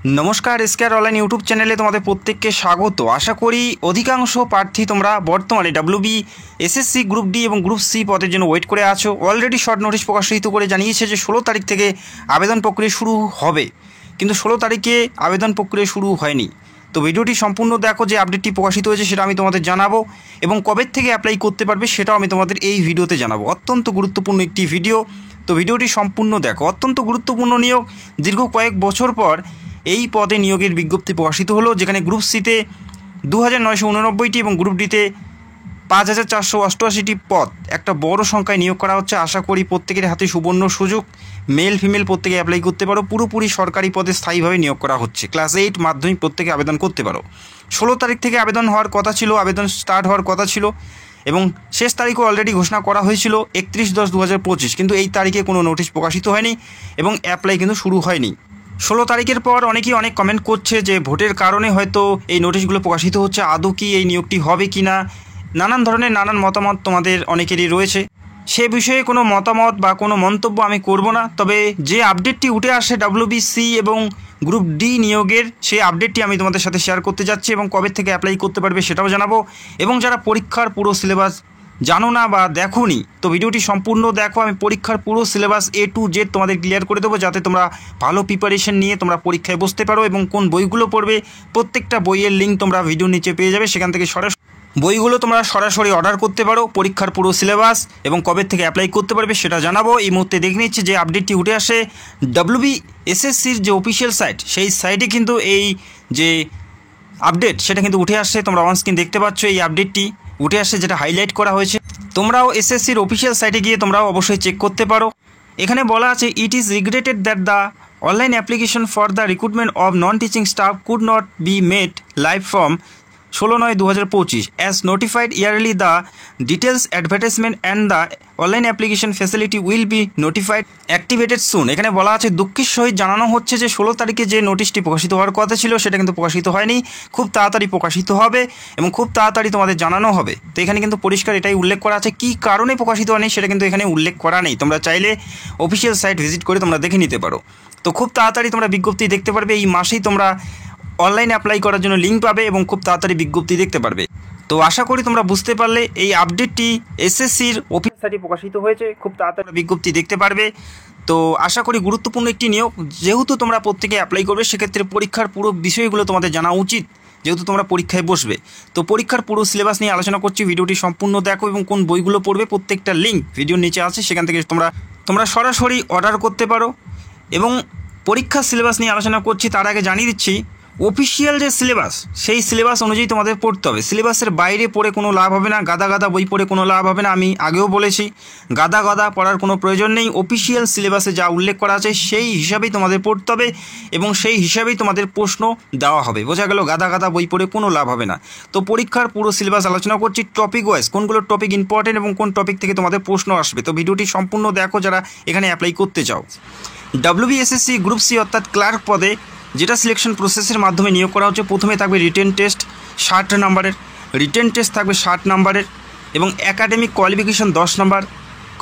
नमस्कार square online YouTube चैनले तुम्हारे प्रत्येक स्वागत। आशा करी अधिकांश प्रार्थी तुम्हारा बर्तमाने डब्ल्यूबी एसएससी ग्रुप डी और ग्रुप सी पदर जो वेट कर आछो। अलरेडी शर्ट नोटिस प्रकाशित कर जानिए 16 तारीख থেকে आवेदन प्रक्रिया शुरू होबे, किन्तु 16 तारीखे आवेदन प्रक्रिया शुरू हयनि। तो भिडियोटी सम्पूर्ण देखो, जो आपडेटटी प्रकाशित होयेछे सेटा आमि तोमादेर जानाबो एबं कबे थेके अ্যাপ্লাই करते पारबे सेटाও आमि तोमादेर एई भिडियोते जानाबो। अत्यंत गुरुत्वपूर्ण एकटी भिडियो, तो भिडियोटी सम्पूर्ण देखो। अत्यंत गुरुत्वपूर्ण नियोग, दीर्घ कयेक बछर पर এই পদে নিয়োগের বিজ্ঞপ্তি প্রকাশিত হলো, যেখানে গ্রুপ সিতে 2989টি এবং গ্রুপ ডিতে 5488টি পদ, একটা বড় সংখ্যায় নিয়োগ করা হচ্ছে। আশা করি প্রত্যেকের হাতে সুবর্ণ সুযোগ, মেল ফিমেল প্রত্যেকে অ্যাপ্লাই করতে পারো। পুরোপুরি সরকারি পদে স্থায়ীভাবে নিয়োগ করা হচ্ছে। ক্লাস 8 মাধ্যমিক প্রত্যেকে আবেদন করতে পারো। 16 তারিখ থেকে আবেদন হওয়ার কথা ছিল, আবেদন স্টার্ট হওয়ার কথা ছিল এবং শেষ তারিখও অলরেডি ঘোষণা করা হয়েছিল 31/10/2025, কিন্তু এই তারিখে কোনো নোটিশ প্রকাশিত হয়নি এবং অ্যাপ্লাই কিন্তু শুরু হয়নি। 16 তারিখের পর অনেকেই অনেক কমেন্ট করছে যে ভোটের কারণে হয়তো এই নোটিশগুলো প্রকাশিত হচ্ছে, আদৌ কি এই নিয়োগটি হবে কি না, নানান ধরনের নানান মতামত তোমাদের অনেকেরই রয়েছে। সে বিষয়ে কোনো মতামত বা কোনো মন্তব্য আমি করব না। তবে যে আপডেটটি উঠে আসে ডব্লিউবিসি এবং গ্রুপ ডি নিয়োগের, সেই আপডেটটি আমি তোমাদের সাথে শেয়ার করতে যাচ্ছি এবং কবে থেকে অ্যাপ্লাই করতে পারবে সেটাও জানাবো। এবং যারা পরীক্ষার পুরো সিলেবাস জানো না বা দেখোনি, তো ভিডিওটি সম্পূর্ণ দেখো। আমি পরীক্ষার পুরো সিলেবাস A to Z তোমাদের ক্লিয়ার করে দেবো, যাতে তোমরা ভালো প্রিপারেশন নিয়ে তোমরা পরীক্ষায় বসতে পারো। এবং কোন বইগুলো পড়বে প্রত্যেকটা বইয়ের লিঙ্ক তোমরা ভিডিওর নিচে পেয়ে যাবে, সেখান থেকে বইগুলো তোমরা সরাসরি অর্ডার করতে পারো। পরীক্ষার পুরো সিলেবাস এবং কবে থেকে অ্যাপ্লাই করতে পারবে সেটা জানাবো। এই মুহূর্তে দেখে নিচ্ছি যে আপডেটটি উঠে আসে ডব্লিউবিএসএসসির যে অফিসিয়াল সাইট, সেই সাইটে কিন্তু এই যে আপডেট সেটা কিন্তু উঠে আসছে। তোমরা অন স্ক্রিন দেখতে পাচ্ছ এই আপডেটটি উঠে আসছে, যেটা হাইলাইট করা হয়েছে। তোমরাও এসএসসির অফিসিয়াল সাইটে গিয়ে তোমরাও অবশ্যই চেক করতে পারো। এখানে বলা আছে, it is regretted that the online application for the recruitment of non teaching staff could not be made live from 16/9/2025 as notified yearly. The details advertisement and the online application facility will be notified activated soon. এখানে বলা আছে, দুঃখের সহিত জানানো হচ্ছে যে 16 তারিখে যে নোটিশটি প্রকাশিত হওয়ার কথা ছিল সেটা কিন্তু প্রকাশিত হয়নি। খুব তাড়াতাড়ি প্রকাশিত হবে এবং খুব তাড়াতাড়ি তোমাদের জানানো হবে। তো এখানে কিন্তু পরিষ্কার এটাই উল্লেখ করা আছে, কী কারণে প্রকাশিত হয়নি সেটা কিন্তু এখানে উল্লেখ করা নেই। তোমরা চাইলে অফিসিয়াল সাইট ভিজিট করে তোমরা দেখে নিতে পারো। তো খুব তাড়াতাড়ি তোমরা বিজ্ঞপ্তি দেখতে পারবে। এই মাসেই তোমরা অনলাইনে অ্যাপ্লাই করার জন্য লিঙ্ক পাবে এবং খুব তাড়াতাড়ি বিজ্ঞপ্তি দেখতে পারবে। তো আশা করি তোমরা বুঝতে পারলে এই আপডেটটি এসএসসির অফিসিয়াল সাইটে প্রকাশিত হয়েছে, খুব তাড়াতাড়ি বিজ্ঞপ্তি দেখতে পারবে। তো আশা করি গুরুত্বপূর্ণ একটি নিয়োগ, যেহেতু তোমরা প্রত্যেকে অ্যাপ্লাই করবে সেক্ষেত্রে পরীক্ষার পুরো বিষয়গুলো তোমাদের জানা উচিত, যেহেতু তোমরা পরীক্ষায় বসবে। তো পরীক্ষার পুরো সিলেবাস নিয়ে আলোচনা করছি, ভিডিওটি সম্পূর্ণ দেখো এবং কোন বইগুলো পড়বে প্রত্যেকটা লিঙ্ক ভিডিওর নিচে আছে, সেখান থেকে তোমরা সরাসরি অর্ডার করতে পারো। এবং পরীক্ষার সিলেবাস নিয়ে আলোচনা করছি তার আগে জানিয়ে দিচ্ছি, অফিসিয়াল যে সিলেবাস সেই সিলেবাস অনুযায়ী তোমাদের পড়তে হবে। সিলেবাসের বাইরে পড়ে কোনো লাভ হবে না, গাদা গাদা বই পড়ে কোনো লাভ হবে না। আমি আগেও বলেছি, গাদা গাদা পড়ার কোনো প্রয়োজন নেই। অফিসিয়াল সিলেবাসে যা উল্লেখ করা আছে সেই হিসাবেই তোমাদের পড়তে হবে এবং সেই হিসাবেই তোমাদের প্রশ্ন দেওয়া হবে। বোঝা গেল, গাদা গাদা বই পড়ে কোনো লাভ হবে না। তো পরীক্ষার পুরো সিলেবাস আলোচনা করছি টপিক ওয়াইজ, কোনগুলো টপিক ইম্পর্টেন্ট এবং কোন টপিক থেকে তোমাদের প্রশ্ন আসবে। তো ভিডিওটি সম্পূর্ণ দেখো যারা এখানে অ্যাপ্লাই করতে চাও। ডব্লিউবিএসএসসি গ্রুপ সি অর্থাৎ ক্লার্ক পদে যেটা সিলেকশন প্রসেসের মাধ্যমে নিয়োগ করা হচ্ছে, প্রথমে থাকবে রিটেন টেস্ট 60 নম্বরের, রিটেন টেস্ট থাকবে 60 নম্বরের এবং একাডেমিক কোয়ালিফিকেশন 10 নম্বর,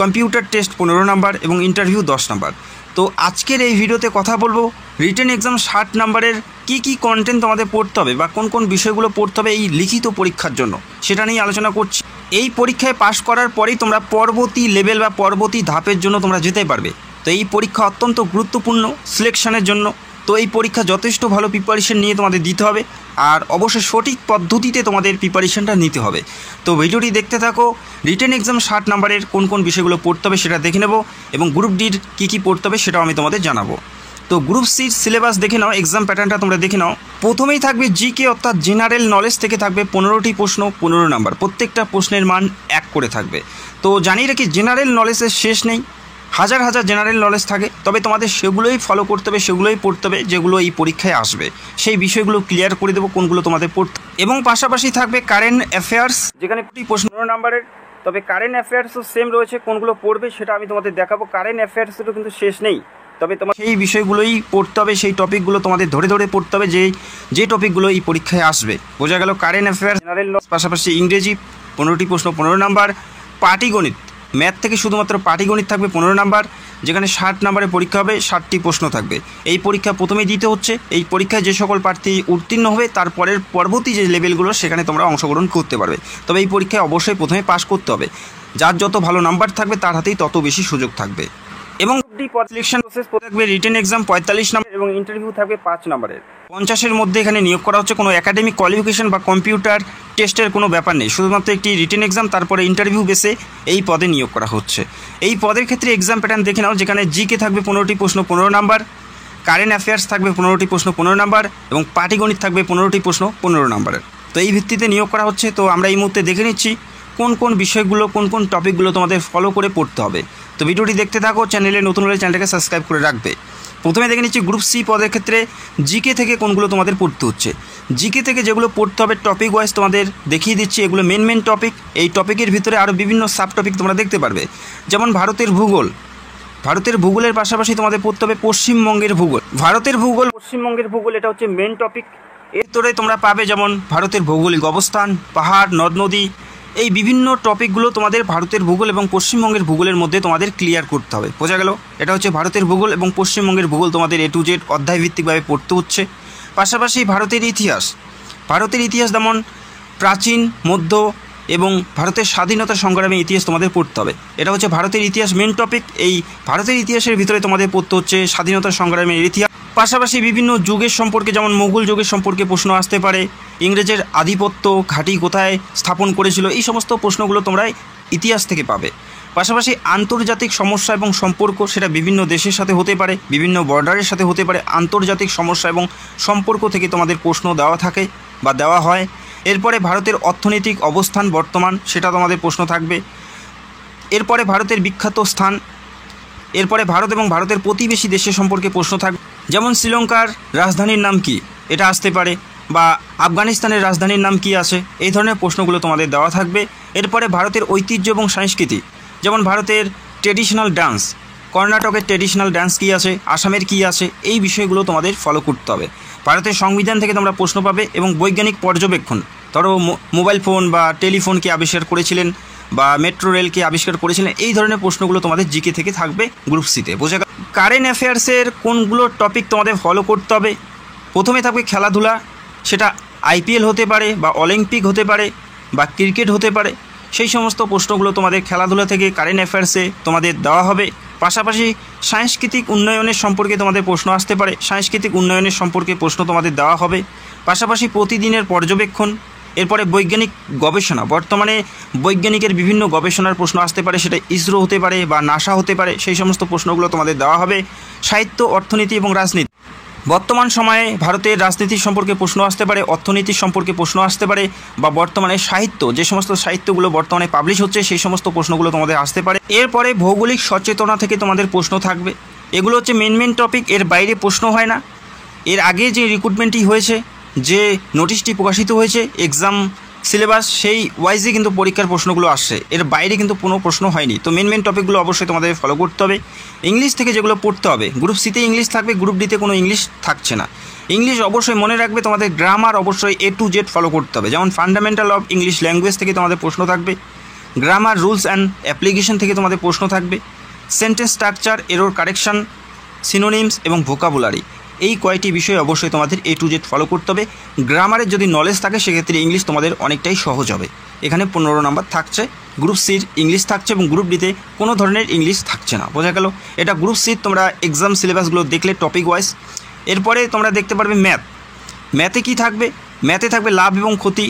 কম্পিউটার টেস্ট 15 নম্বর এবং ইন্টারভিউ 10 নম্বর। তো আজকের এই ভিডিওতে কথা বলবো রিটেন এক্সাম 60 নম্বরের কী কন্টেন্ট তোমাদের পড়তে হবে বা কোন কোন বিষয়গুলো পড়তে হবে এই লিখিত পরীক্ষার জন্য, সেটা নিয়ে আলোচনা করছি। এই পরীক্ষায় পাশ করার পরেই তোমরা পরবর্তী লেভেল বা পরবর্তী ধাপের জন্য তোমরা যেতে পারবে। তো এই পরীক্ষা অত্যন্ত গুরুত্বপূর্ণ সিলেকশনের জন্য। তো এই পরীক্ষা যথেষ্ট ভালো প্রিপারেশন নিয়ে তোমাদের দিতে হবে আর অবশ্যই সঠিক পদ্ধতিতে তোমাদের প্রিপারেশনটা নিতে হবে। তো ভিডিওটি দেখতে থাকো। রিটেন এক্সাম 60 নম্বরের কোন কোন বিষয়গুলো পড়তে হবে সেটা দেখে নেব এবং গ্রুপ ডির কী পড়তে হবে সেটাও আমি তোমাদের জানাবো। তো গ্রুপ সির সিলেবাস দেখে নাও, এক্সাম প্যাটার্নটা তোমরা দেখে নাও। প্রথমেই থাকবে জিকে অর্থাৎ জেনারেল নলেজ থেকে থাকবে 15টি প্রশ্ন, 15 নম্বর, প্রত্যেকটা প্রশ্নের মান 1 করে থাকবে। তো জানিয়ে রাখি, জেনারেল নলেজের শেষ নেই, হাজার হাজার জেনারেল নলেজ থাকে, তবে তোমাদের সেগুলোই ফলো করতে হবে, সেগুলোই পড়তে হবে যেগুলো এই পরীক্ষায় আসবে। সেই বিষয়গুলো ক্লিয়ার করে দেবো কোনগুলো তোমাদের পড়তে। এবং পাশাপাশি থাকবে কারেন্ট অ্যাফেয়ার্স, যেখানে প্রশ্ন 15 নম্বরের, তবে কারেন্ট অ্যাফেয়ার্সও সেম রয়েছে, কোনগুলো পড়বে সেটা আমি তোমাদের দেখাবো। কারেন্ট অ্যাফেয়ার্সেরও কিন্তু শেষ নেই, তবে তোমার সেই বিষয়গুলোই পড়তে হবে, সেই টপিকগুলো তোমাদের ধরে ধরে পড়তে হবে যে টপিকগুলো এই পরীক্ষায় আসবে। বোঝা গেল, কারেন্ট অ্যাফেয়ার্স, জেনারেল নলেজ, পাশাপাশি ইংরেজি 15টি প্রশ্ন 15 নম্বর, পাটিগণিত ম্যাথ থেকে শুধুমাত্র পাটিগণিত থাকবে 15 নম্বর, যেখানে 60 নম্বরের পরীক্ষা হবে, 60টি প্রশ্ন থাকবে। এই পরীক্ষা প্রথমেই দিতে হচ্ছে। এই পরীক্ষায় যে সকল প্রার্থী উত্তীর্ণ হবে তারপরের পরবর্তী যে লেভেলগুলো সেখানে তোমরা অংশগ্রহণ করতে পারবে। তবে এই পরীক্ষায় অবশ্যই প্রথমে পাস করতে হবে। যার যত ভালো নাম্বার থাকবে তার হাতেই তত বেশি সুযোগ থাকবে। এবং সিলেকশন প্রসেস থাকবে রিটেন এক্সাম 45 নম্বর এবং ইন্টারভিউ থাকবে 5 নম্বরের। 50-এর মধ্যে এখানে নিয়োগ করা হচ্ছে। কোনো একাডেমিক কোয়ালিফিকেশন বা কম্পিউটার টেস্টের কোনো ব্যাপার নেই, শুধুমাত্র একটি রিটেন এক্সাম তারপরে ইন্টারভিউ বেসে এই পদে নিয়োগ করা হচ্ছে। এই পদের ক্ষেত্রে এক্সাম প্যাটার্ন দেখে নাও, যেখানে জিকে থাকবে 15টি প্রশ্ন 15 নাম্বার, কারেন্ট অ্যাফেয়ার্স থাকবে 15টি প্রশ্ন 15 নাম্বার এবং পাটিগণিত থাকবে 15টি প্রশ্ন 15 নাম্বারের। তো এই ভিত্তিতে নিয়োগ করা হচ্ছে। তো আমরা এই মুহূর্তে দেখে নিচ্ছি কোন কোন বিষয়গুলো, কোন কোন টপিকগুলো তোমাদের ফলো করে পড়তে হবে। তো ভিডিওটি দেখতে থাকো, চ্যানেলে নতুন হলে চ্যানেলটাকে সাবস্ক্রাইব করে রাখবে। প্রথমে দেখে নিচ্ছি গ্রুপ সি পদের ক্ষেত্রে জিকে থেকে কোনগুলো তোমাদের পড়তে হচ্ছে। জিকে থেকে যেগুলো পড়তে হবে টপিক ওয়াইজ তোমাদের দেখিয়ে দিচ্ছি। এগুলো মেন টপিক। এই টপিকের ভিতরে আরও বিভিন্ন সাব টপিক তোমরা দেখতে পারবে, যেমন ভারতের ভূগোল। ভারতের ভূগোলের পাশাপাশি তোমাদের পড়তে হবে পশ্চিমবঙ্গের ভূগোল। ভারতের ভূগোল, পশ্চিমবঙ্গের ভূগোল, এটা হচ্ছে মেন টপিক। এর ভিতরে তোমরা পাবে যেমন ভারতের ভৌগোলিক অবস্থান, পাহাড়, নদ নদী, এই বিভিন্ন টপিকগুলো তোমাদের ভারতের ভূগোল এবং পশ্চিমবঙ্গের ভূগোলের মধ্যে তোমাদের ক্লিয়ার করতে হবে। বোঝা গেল? এটা হচ্ছে ভারতের ভূগোল এবং পশ্চিমবঙ্গের ভূগোল তোমাদের A to Z অধ্যায়ভিত্তিকভাবে পড়তে হচ্ছে। পাশাপাশি ভারতের ইতিহাস। ভারতের ইতিহাস যেমন প্রাচীন, মধ্য এবং ভারতের স্বাধীনতা সংগ্রামের ইতিহাস তোমাদের পড়তে হবে। এটা হচ্ছে ভারতের ইতিহাস মেন টপিক। এই ভারতের ইতিহাসের ভিতরে তোমাদের পড়তে হচ্ছে স্বাধীনতা সংগ্রামের ইতিহাস। পাশাপাশি বিভিন্ন যুগের সম্পর্কে, যেমন মোগল যুগের সম্পর্কে প্রশ্ন আসতে পারে, ইংরেজের আধিপত্য ঘাঁটি কোথায় স্থাপন করেছিল, এই সমস্ত প্রশ্নগুলো তোমরা ইতিহাস থেকে পাবে। পাশাপাশি আন্তর্জাতিক সমস্যা এবং সম্পর্ক, সেটা বিভিন্ন দেশের সাথে হতে পারে, বিভিন্ন বর্ডারের সাথে হতে পারে। আন্তর্জাতিক সমস্যা এবং সম্পর্ক থেকে তোমাদের প্রশ্ন দেওয়া থাকে বা দেওয়া হয়। এরপরে ভারতের অর্থনৈতিক অবস্থান বর্তমান, সেটা তোমাদের প্রশ্ন থাকবে। এরপরে ভারতের বিখ্যাত স্থান। এরপরে ভারত এবং ভারতের প্রতিবেশী দেশের সম্পর্কে প্রশ্ন থাকবে, যেমন শ্রীলঙ্কার রাজধানীর নাম কি, এটা আসতে পারে, বা আফগানিস্তানের রাজধানীর নাম কি আছে। এই ধরনের প্রশ্নগুলো তোমাদের দেওয়া থাকবে। এরপরে ভারতের ঐতিহ্য এবং সংস্কৃতি, যেমন ভারতের ট্রেডিশনাল ডান্স, কর্ণাটকের ট্রেডিশনাল ডান্স কী আছে, আসামের কী আছে, এই বিষয়গুলো তোমাদের ফলো করতে হবে। ভারতের সংবিধান থেকে তোমরা প্রশ্ন পাবে এবং বৈজ্ঞানিক পর্যবেক্ষণ, ধরো মোবাইল ফোন বা টেলিফোন কে আবিষ্কার করেছিলেন বা মেট্রো রেলকে আবিষ্কার করেছিলেন, এই ধরনের প্রশ্নগুলো তোমাদের জিকে থেকে থাকবে গ্রুপ সিতে। বোঝা গেল? কারেন্ট অ্যাফেয়ার্সের কোনগুলো টপিক তোমাদের ফলো করতে হবে। প্রথমে থাকবে খেলাধুলা, সেটা IPL হতে পারে বা অলিম্পিক হতে পারে বা ক্রিকেট হতে পারে। সেই সমস্ত প্রশ্নগুলো তোমাদের খেলাধুলা থেকে কারেন্ট অ্যাফেয়ার্সে তোমাদের দেওয়া হবে। পাশাপাশি সাংস্কৃতিক উন্নয়নের সম্পর্কে তোমাদের প্রশ্ন আসতে পারে, সাংস্কৃতিক উন্নয়নের সম্পর্কে প্রশ্ন তোমাদের দেওয়া হবে। পাশাপাশি প্রতিদিনের পর্যবেক্ষণ। এরপরে বৈজ্ঞানিক গবেষণা, বর্তমানে বৈজ্ঞানিকের বিভিন্ন গবেষণার প্রশ্ন আসতে পারে, সেটা ইসরো হতে পারে বা নাসা হতে পারে, সেই সমস্ত প্রশ্নগুলো তোমাদের দেওয়া হবে। সাহিত্য, অর্থনীতি এবং রাজনীতি, বর্তমান সময়ে ভারতের রাজনীতির সম্পর্কে প্রশ্ন আসতে পারে, অর্থনীতির সম্পর্কে প্রশ্ন আসতে পারে, বা বর্তমানে সাহিত্য, যে সমস্ত সাহিত্যগুলো বর্তমানে পাবলিশ হচ্ছে সেই সমস্ত প্রশ্নগুলো তোমাদের আসতে পারে। এরপরে ভৌগোলিক সচেতনা থেকে তোমাদের প্রশ্ন থাকবে। এগুলো হচ্ছে মেন টপিক, এর বাইরে প্রশ্ন হয় না। এর আগে যে রিক্রুটমেন্টটি হয়েছে, যে নোটিশটি প্রকাশিত হয়েছে এক্সাম সিলেবাস, সেই ওয়াইজে কিন্তু পরীক্ষার প্রশ্নগুলো আসছে, এর বাইরে কিন্তু কোনো প্রশ্ন হয়নি। তো মেন টপিকগুলো অবশ্যই তোমাদের ফলো করতে হবে। ইংলিশ থেকে যেগুলো পড়তে হবে, গ্রুপ সিতে ইংলিশ থাকবে, গ্রুপ ডিতে কোনো ইংলিশ থাকছে না। ইংলিশ অবশ্যই মনে রাখবে, তোমাদের গ্রামার অবশ্যই A to Z ফলো করতে হবে। যেমন ফান্ডামেন্টাল অফ ইংলিশ ল্যাঙ্গুয়েজ থেকে তোমাদের প্রশ্ন থাকবে, গ্রামার, রুলস অ্যান্ড অ্যাপ্লিকেশন থেকে তোমাদের প্রশ্ন থাকবে, sentence structure, error correction, synonyms এবং ভোকাবুলারি, এই কয়টি বিষয় অবশ্যই তোমাদের A to Z ফলো করতে হবে। গ্রামারের যদি নলেজ থাকে সেক্ষেত্রে ইংলিশ তোমাদের অনেকটাই সহজ হবে। এখানে 15 নম্বর থাকছে, গ্রুপ সির ইংলিশ থাকছে এবং গ্রুপ ডিতে কোনো ধরনের ইংলিশ থাকছে না। বোঝা গেল? এটা গ্রুপ সির তোমরা এক্সাম সিলেবাসগুলো দেখলে টপিক ওয়াইজ। এরপরে তোমরা দেখতে পারবে ম্যাথ। ম্যাথে কি থাকবে? ম্যাথে থাকবে লাভ এবং ক্ষতি,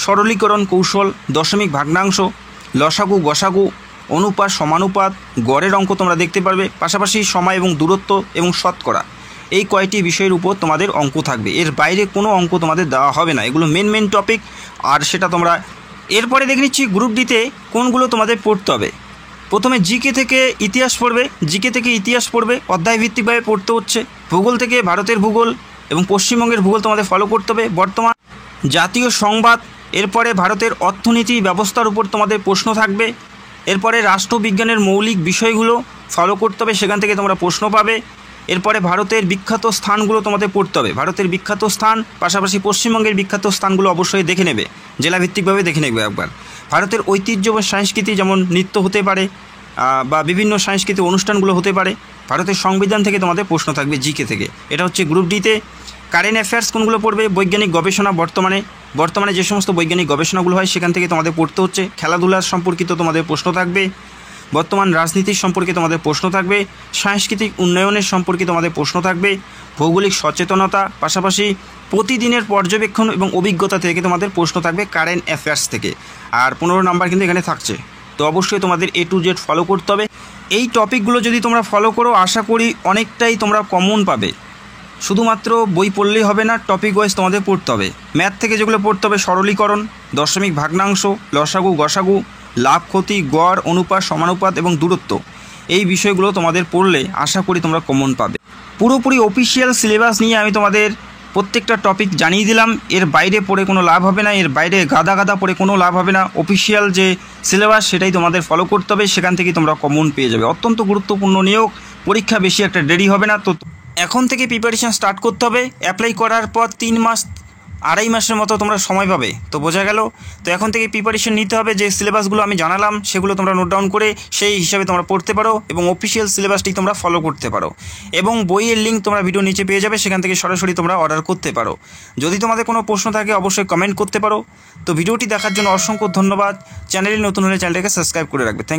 সরলীকরণ কৌশল, দশমিক ভগ্নাংশ, লসাগু গসাগু, অনুপাত সমানুপাত, গড়ের অঙ্ক তোমরা দেখতে পারবে। পাশাপাশি সময় এবং দূরত্ব এবং শতকরা, এই কয়টি বিষয়ের উপর তোমাদের অঙ্ক থাকবে। এর বাইরে কোনো অঙ্ক তোমাদের দেওয়া হবে না। এগুলো মেন টপিক, আর সেটা তোমরা এরপরে দেখে নিচ্ছি গ্রুপ ডিতে কোনগুলো তোমাদের পড়তে হবে। প্রথমে জিকে থেকে ইতিহাস পড়বে, জিকে থেকে ইতিহাস পড়বে, অধ্যায়ভিত্তিকভাবে পড়তে হচ্ছে। ভূগোল থেকে ভারতের ভূগোল এবং পশ্চিমবঙ্গের ভূগোল তোমাদের ফলো করতে হবে। বর্তমান জাতীয় সংবাদ, এরপরে ভারতের অর্থনীতি ব্যবস্থার উপর তোমাদের প্রশ্ন থাকবে। এরপরে রাষ্ট্রবিজ্ঞানের মৌলিক বিষয়গুলো ফলো করতে হবে, সেখান থেকে তোমরা প্রশ্ন পাবে। এরপরে ভারতের বিখ্যাত স্থানগুলো তোমাদের পড়তে হবে, ভারতের বিখ্যাত স্থান, পাশাপাশি পশ্চিমবঙ্গের বিখ্যাত স্থানগুলো অবশ্যই দেখে নেবে, জেলাভিত্তিকভাবে দেখে নেবে একবার। ভারতের ঐতিহ্য বা সংস্কৃতি, যেমন নৃত্য হতে পারে, বা বিভিন্ন সাংস্কৃতিক অনুষ্ঠানগুলো হতে পারে। ভারতের সংবিধান থেকে তোমাদের প্রশ্ন থাকবে জিকে থেকে। এটা হচ্ছে গ্রুপ ডিতে। কারেন্ট অ্যাফেয়ার্স কোনগুলো পড়বে? বৈজ্ঞানিক গবেষণা, বর্তমানে যে সমস্ত বৈজ্ঞানিক গবেষণাগুলো হয় সেখান থেকে তোমাদের পড়তে হচ্ছে। খেলাধুলার সম্পর্কিত তোমাদের প্রশ্ন থাকবে। বর্তমান রাজনীতির সম্পর্কে তোমাদের প্রশ্ন থাকবে। সাংস্কৃতিক উন্নয়নের সম্পর্কে তোমাদের প্রশ্ন থাকবে। ভৌগোলিক সচেতনতা, পাশাপাশি প্রতিদিনের পর্যবেক্ষণ এবং অভিজ্ঞতা থেকে তোমাদের প্রশ্ন থাকবে কারেন্ট অ্যাফেয়ার্স থেকে। আর 15 নাম্বার কিন্তু এখানে থাকছে। তো অবশ্যই তোমাদের A to Z ফলো করতে হবে। এই টপিকগুলো যদি তোমরা ফলো করো, আশা করি অনেকটাই তোমরা কমন পাবে। শুধুমাত্র বই পড়লেই হবে না, টপিক ওয়াইজ তোমাদের পড়তে হবে। ম্যাথ থেকে যেগুলো পড়তে হবে, সরলীকরণ, দশমিক ভগ্নাংশ, লসাগু গসাগু, লাভ ক্ষতি, গড়, অনুপাত, সমানুপাত এবং দূরত্ব, এই বিষয়গুলো তোমাদের পড়লে আশা করি তোমরা কমন পাবে। পুরোপুরি অফিসিয়াল সিলেবাস নিয়ে আমি তোমাদের প্রত্যেকটা টপিক জানিয়ে দিলাম। এর বাইরে পড়ে কোনো লাভ হবে না, এর বাইরে গাদা পড়ে কোনো লাভ হবে না। অফিসিয়াল যে সিলেবাস সেটাই তোমাদের ফলো করতে হবে, সেখান থেকে তোমরা কমন পেয়ে যাবে। অত্যন্ত গুরুত্বপূর্ণ নিয়োগ, পরীক্ষা বেশি একটা দেরি হবে না। তো এখন থেকে প্রিপারেশান স্টার্ট করতে হবে। অ্যাপ্লাই করার পর 3 মাস 2.5 মাসের মতো তোমরা সময় পাবে। তো বোঝা গেল। তো এখন থেকে প্রিপারেশন নিতে হবে। যে সিলেবাসগুলো আমি জানালাম সেগুলো তোমরা নোট ডাউন করে সেই হিসাবে তোমরা পড়তে পারো এবং অফিসিয়াল সিলেবাসটি তোমরা ফলো করতে পারো। এবং বইয়ের লিঙ্ক তোমরা ভিডিও নিচে পেয়ে যাবে, সেখান থেকে সরাসরি তোমরা অর্ডার করতে পারো। যদি তোমাদের কোনো প্রশ্ন থাকে অবশ্যই কমেন্ট করতে পারো। তো ভিডিওটি দেখার জন্য অসংখ্য ধন্যবাদ। চ্যানেলে নতুন হলে চ্যানেলটাকে সাবস্ক্রাইব করে রাখবে। Thank you.